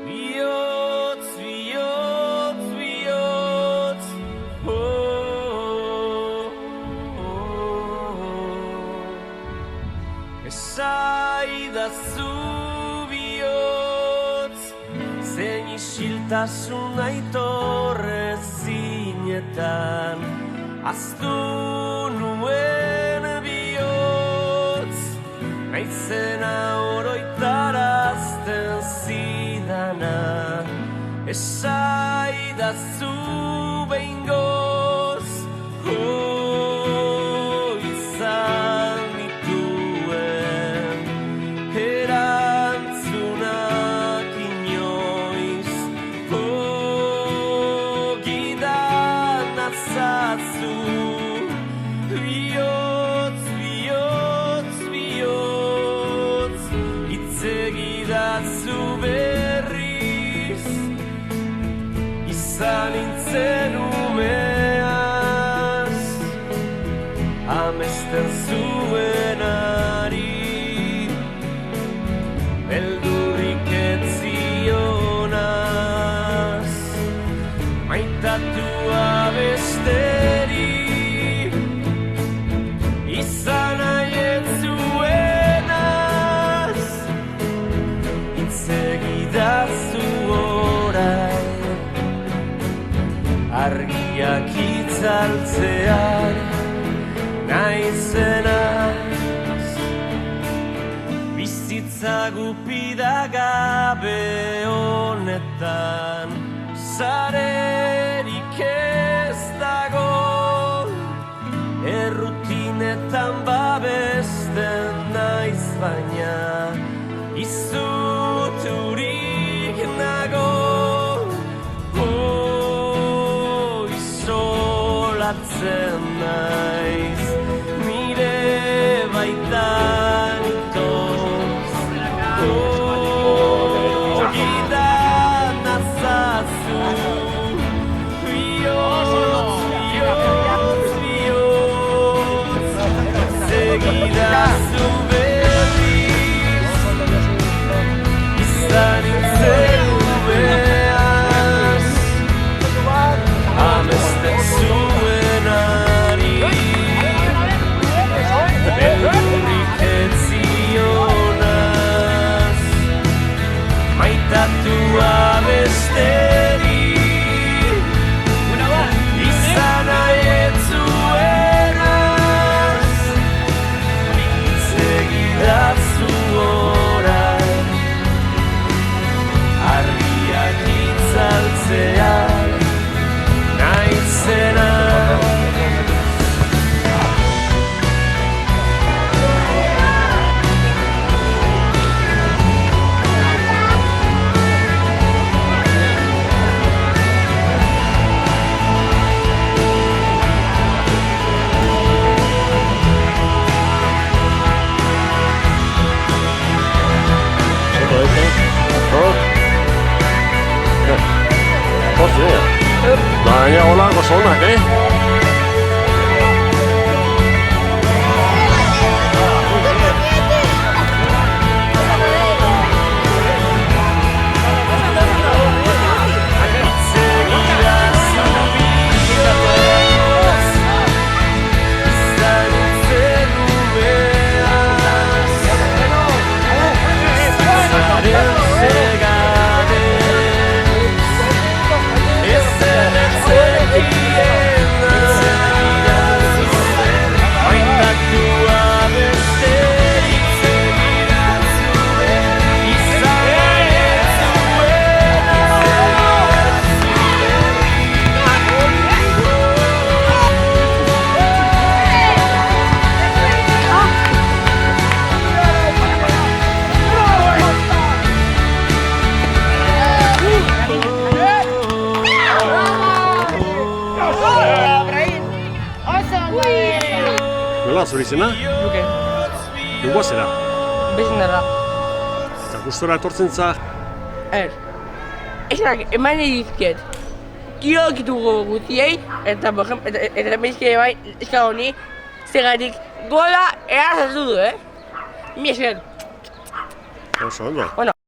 Bihotz, bihotz, bihotz, esaidazu bihotz, zein isiltasun aitorre zinetan, aztu nuen bihotz, naizena oroitarazten zidana, esaidazu behingoz, izan dituen erantzunak inoiz, gidan azazu, bihotz, bihotz, bihotz, itzegidazu berriz, izan nintzen umeaz, amesten zuenari, beldurrik ez zionaz, maitatua besteri, izan nahi ez zuenaz, itzegidazu orain, argiak itzaltzean naizenaz, bizitza gupida gabe honetan, zarerik ez dago, errutinetan babesten naiz baina, izuturik nago, isolatzen naiz, nire baitan itoz, gidan azazu, bihotz, bihotz, bihotz, segidazu berriz, izan nintzen umeaz, amesten zuenari, beldurrik ez zionaz, maitatua besteri, izan nahi ez zuenaz, itzegidazu orain, argiak itzaltzean naizena. Baina holako zonak, Nola, zuri izena? Luke. Nungoa zera? Bezenara. Eta gustora etortzen za? Ez. Esanak eman edizket. Kirokituko guztiei, eta emezke bai, eska honi, zegatik gola erazazu du, Mi esker. Oso ondo. Bueno.